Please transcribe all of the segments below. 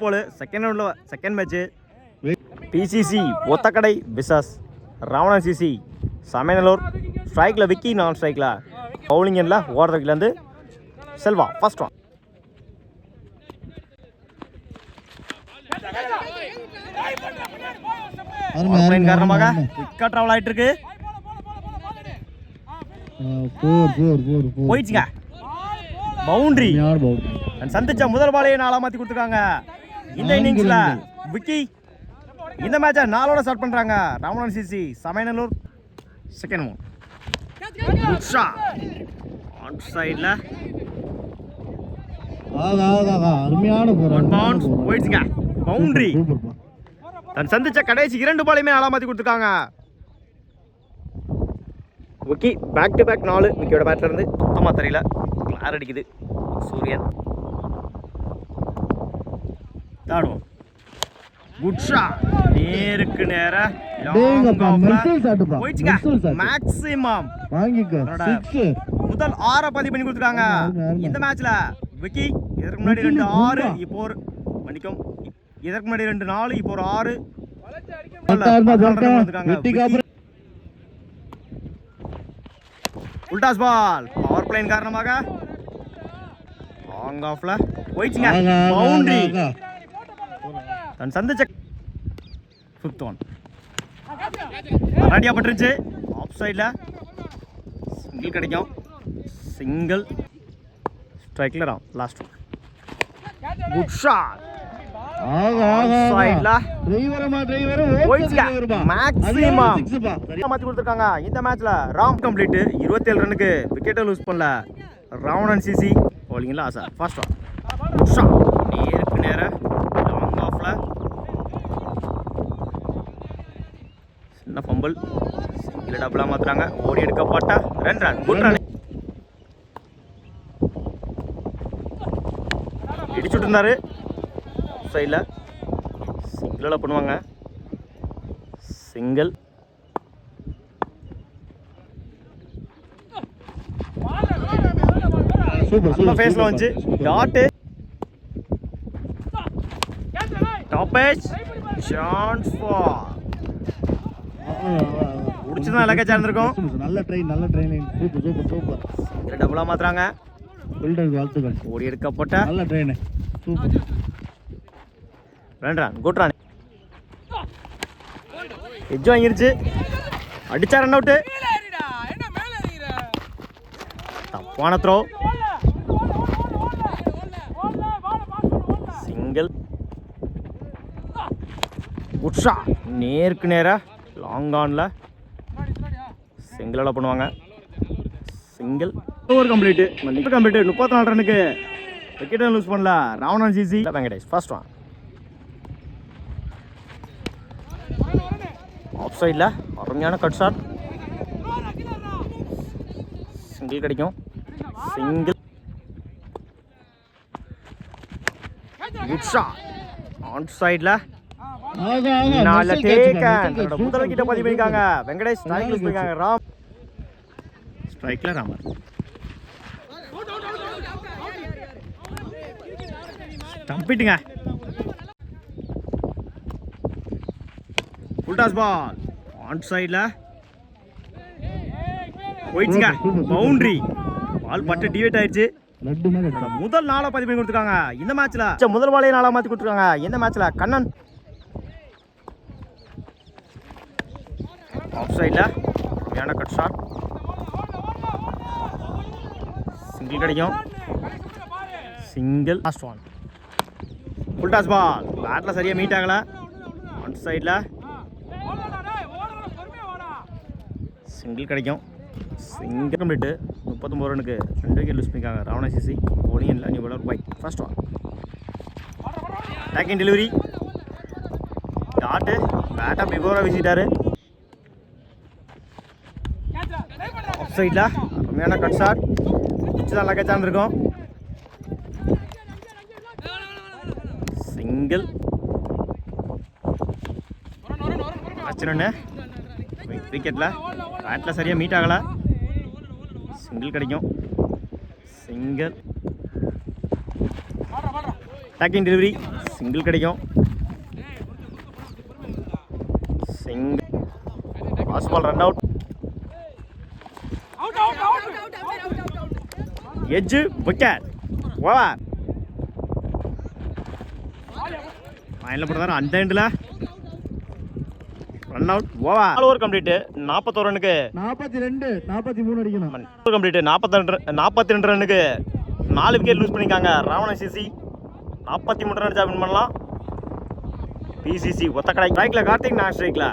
போல் second match BCG Othakadai பிசாஸ் Ravanan CC Samayanallur. ஸ்ட்ரைக்கில் விக்கி, நான் ஸ்ட்ரைக்கில் பவுலிங் எண்ணில் ஓடுறதுலேருந்து செல்வா ஃபர்ஸ்ட் ஒன். காரணமாக விக்கெட் ட்ராவல் ஆயிட்டு இருக்கு. போயிடுச்சுங்க பவுண்டரி. சந்திச்ச முதல் பாலையே 4 மாத்தி கொடுத்துருக்காங்க. இந்த இன்னிங்ஸ்ல விக்கி இந்த மேட்சை 4ஓட ஸ்டார்ட் பண்றாங்க. Ravanan CC Samayanallur second one. On சைடுல போயிடுச்சுங்க பவுண்டரி. தன் சந்திச்ச கடைசி 2 பாலையுமே 4 மாத்தி கொடுத்துருக்காங்க. Vicky back to back 4. விக்கியோட பேட்ல இருந்து சுத்தமாக தெரியல, கிளார் அடிக்குது சூரியன். தாடுவோம். குட் ஷாட், நேருக்கு நேரா போயிடுச்சுங்க. மேக்ஸிமம் முதல் 6 பதிவு பண்ணி கொடுத்துருக்காங்க இந்த மேட்ச்ல. விக்கி இதற்கு முன்னாடி 2 6, இப்போ ஒரு மன்னிக்கும், இதற்கு முன்னாடி 2 4, இப்போ ஒரு 6. உல்டாஸ் பால் பவர் பிளேன் காரணமாக லாங் ஆஃப்ல போயிடுச்சுங்க பவுண்டரி. தன் சந்திச்ச 5th ஒன் அடியா பட்டுருச்சு. ஆஃப் சைடில் சிங்கிள் கிடைக்கும். சிங்கிள் ஸ்ட்ரைக்ல Ram last one. Good shot மாத்தி கொடுத்துருக்காங்க இந்த மேட்ச்ல. ராம் கம்ப்ளீட் 27 ரன்னுக்கு விக்கெட்டை லூஸ் பண்ணல ராவணன் சிசி. போலிங்ல ஆசா ஃபர்ஸ்ட் ஒன். குட் ஷாட், நேருக்கு நேர லாங் ஆஃப்ல சின்ன ஃபம்பிள். சிங்கிள் டபுளா மாத்துறாங்க. ஓடி எடுக்கப்பட்ட 2 ரன். குட் ரன் இடிச்சுட்டு இருந்தாரு சைடில். சிங்கிள் பண்ணுவாங்க. சிங்கிள் சூப்பர் ஃபேஸ்ல வந்து டாட் டாப் ஏஜ் சான்ஸ் ஃபார் முடிச்சதா லக்கேஜா இருந்திருக்கும். நல்ல ட்ரெயின் சூப்பர் டபுளா மாத்துறாங்க. பில்டர் வாழ்த்துக்கள். ஓடி எடுக்கப்பட்ட நல்ல ட்ரெயின் super. 2 run. Good run. Edge வாங்கிருச்சு. அடிச்சா ரன் அவுட். தப்பான த்ரோ. சிங்கிள். குட் ஷாட், நேருக்கு நேரா லாங் ஆன்ல சிங்கிள் பண்ணுவாங்க. Single over complete. 34 ரன்னுக்கு விக்கெட்டை லூஸ் பண்ணல Ravanan CC. Venkatesh first one. Off சைடில் அருமையான கட் ஷாட். சிங்கிள் கிடைக்கும். சிங்கிள். குட் ஷாட் ஆன் சைடில் முதல் விக்கெட்டை பதிவு பண்ணிருக்காங்க வெங்கடேஷ். ஸ்ட்ரைக்ல போயிருக்காங்க ராம். ஸ்ட்ரைக்ல ராமர். தம்பிட்டுங்க. உல்டாஸ் பால் ஆன் சைடில் போயிடுச்சுங்க பவுண்டரி. பால் பட்டு டிவேட் ஆயிடுச்சு. முதல் 4 பதிவு கொடுத்துருக்காங்க இந்த மேட்ச்ல. முதல் பாலையை 4 மாத்தி கொடுத்துருக்காங்க இந்த மேட்ச்ல. கண்ணன் ஆஃப் சைடில் கட் ஷாட். சிங்கிள் கிடைக்கும். Single last one. உல்டாஸ் பால் பேட்டில் சரியாக மீட் ஆகலை. ஆன் சைடில் சிங்கிள் கிடைக்கும். Single complete. 39 ரனுக்கு 2 விக்கெட் லூஸ் பண்ணிக்காங்க ராவணன் சிசி. போலிங் இல்லை new bowler by first one. Taking delivery dot பேட்டை பிஃபோராக வீசிட்டாரு. ஆஃப் சைடில் அருமையான கட் ஷாட். தான் லக்கேஜாக இருந்திருக்கும். சிங்கிள். அச்சனு விக்கெட்டில் பேட்டில் சரியாக மீட் ஆகலை. சிங்கிள் கிடைக்கும். சிங்கிள். டேக்கிங் டெலிவரி சிங்கிள் கிடைக்கும். Single pass ball run out. Edge wicket over. Final போடுறாரு அந்த எண்டில் run out over. All over complete. 41 ரன்னுக்கு 42 43 அடிக்கணும். கம்ப்ளீட்டு. 42 ரன்னுக்கு 4 விக்கெட் லூஸ் பண்ணியிருக்காங்க ராவணன் சிசி. 43 ரன் வின் பண்ணலாம். பிசிசி ஒத்தக்கடை. ஸ்ட்ரைக்கில் கார்த்திக், நான் ஸ்ட்ரைக்கில்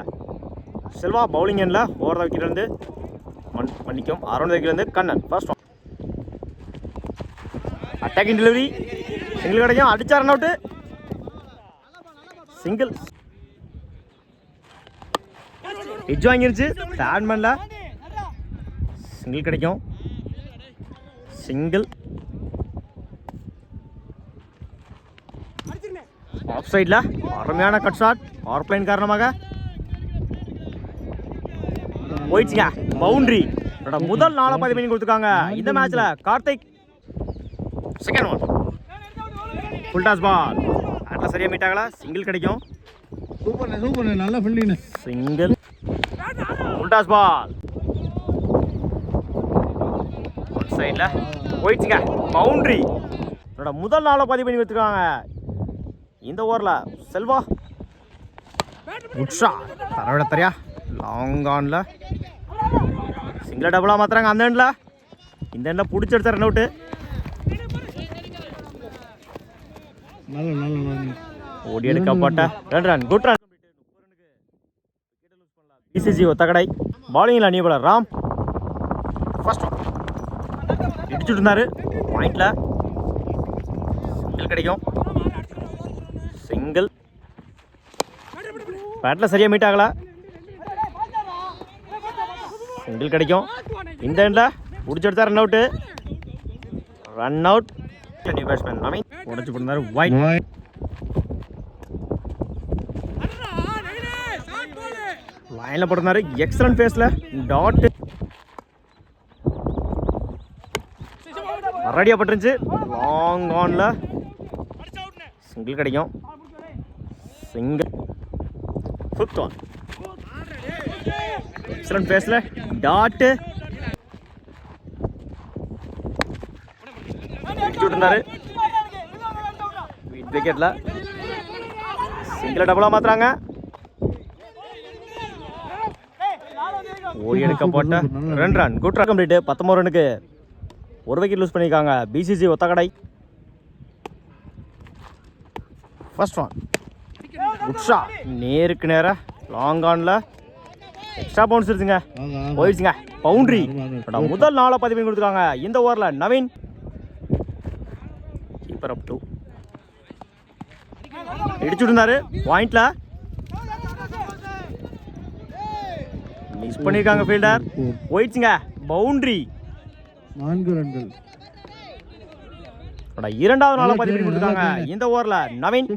செல்வா. பவுலிங் எண்ணில் ஓவர் த விக்கெட்லேருந்து மன்னிக்கும் அரௌண்ட் த விக்கெட்லேருந்து Kannan. First attacking delivery. Single கிடைக்கும். அடிச்சா ரன் அவுட்டு. சிங்கிள் எட்ஜ் வாங்கிருச்சு. பேட்மேன்ல சிங்கிள் கிடைக்கும். சிங்கிள் ஆஃப் சைடில் அருமையான கட் ஷாட். பவர் பிளைன் காரணமாக போயிடுச்சுங்க. பவுண்டரி. முதல் 4 பதிவு பண்ணி கொடுத்துருக்காங்க இந்த மேட்ச்ல. Karthik second one. Full toss ball. அட்ல சரியா மீட் ஆகல. சிங்கிள் கிடைக்கும். சூப்பர் நல்ல fielding. Single full toss ball. On சைடில் போயிடுச்சுங்க. பவுண்டரி. முதல் 4 பதிவு பண்ணி கொடுத்துருக்காங்க இந்த ஓவரில். செல்வா உட்ஷா தரவிட தெரியா லாங் ஆனில் சிங்கிள் டபுளாக மாற்றுறாங்க அந்த எண்டில். இந்த எண்டில் பிடிச்சி எடுத்த ரன் அவுட்டு. ஓடி எடுக்கப்பட்ட 2 run. Good run. BCC Othakadai. பாலிங்கில் அணியபலர் ராம். ஃபர்ஸ்ட் ஒன் இடிச்சுட்டு இருந்தாரு பாயிண்டில். சிங்கிள் கிடைக்கும். சிங்கிள் பேட்டில் சரியாக மீட் ஆகலை. சிங்கிள் கிடைக்கும். இந்த எண்டில் பிடிச்சி எடுத்தா run out. Run out. New batsman Naveen உடச்சு போட்டாரு. வைட். லைனில் போட்டிருந்தாரு. எக்ஸலன்ட் பேஸில் டாட் ரெடியாக பட்டுருந்துச்சு. லாங் ஆனில் சிங்கிள் கிடைக்கும். Single fifth one. எக்ஸலன்ட் பேஸில் டாட்டு இருந்தாரு. விக்கெட்ல சிங்கிள் டபுளா மாத்துறாங்க. ஓடி எடுக்க போட்ட 2 run. Good run complete. 19 ரனுக்கு 1 wicket loose பண்ணியிருக்காங்க பிசிசி ஒத்தக்கடை. ஃபர்ஸ்ட் ஒன் உட்ஷா நேருக்கு நேராக லாங் ஆனில் எக்ஸ்ட்ரா பவுன்ஸ் இருக்குங்க. போயிடுச்சுங்க. பவுண்டரி. முதல் 4 பதிவு பண்ணி கொடுத்துருக்காங்க இந்த ஓவரில். நவீன் கீப்பர் அப் டூ இடிச்சுட்டு இருந்தாரு பாயிண்ட்ல. மிஸ் பண்ணிருக்காங்க ஃபீல்டர். போயிடுச்சுங்க. பவுண்டரி. 4 ரன்கள். இரண்டாவது 4 பதிவு பண்ணி கொடுத்துருக்காங்க இந்த ஓவரில். Naveen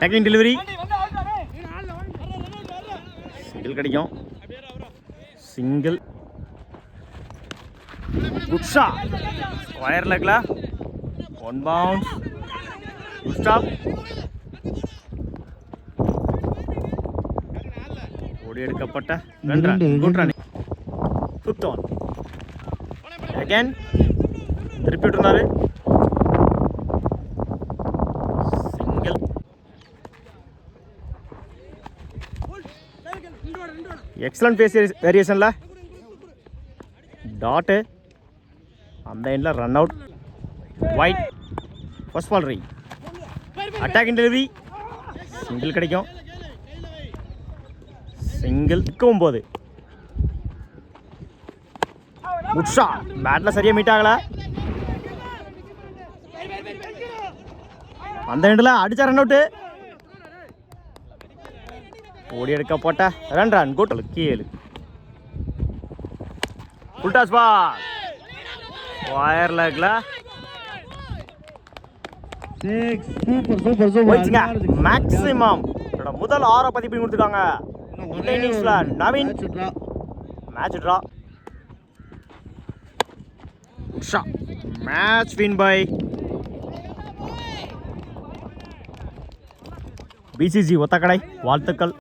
taking delivery. சிங்கிள் கிடைக்கும். Single good shot. ஸ்கொயர் லெக்ல 1 பவுன்ஸ். Good stop. ஓடி எடுக்கப்பட்ட 2 run. Good run. Fifth one. Again திருப்பி விட்டுருந்தாரு. சிங்கிள். எக்ஸலன்ட் பேஸ் வேரியேஷன்ல டாட்டு. அந்த எண்டில் run out. Wide. First ball ரீ. Attacking delivery. சிங்கிள் கிடைக்கும். சிங்கிள் 9. Good shot. பேட்டில் சரியாக மீட் ஆகலை. அந்த எண்டில் அடிச்ச ரன் அவுட்டு. ஓடி எடுக்க போட்ட 2 run. Good. 7 full toss ball. வயர் லெக்ல போயிடுச்சுங்க. மேக்ஸிமம் முதல் 6 பதிவு பண்ணி கொடுத்துருக்காங்க இந்த இன்னிங்ஸ்ல. Naveen match draw. Match win by BCC Othakadai வாழ்த்துக்கள்.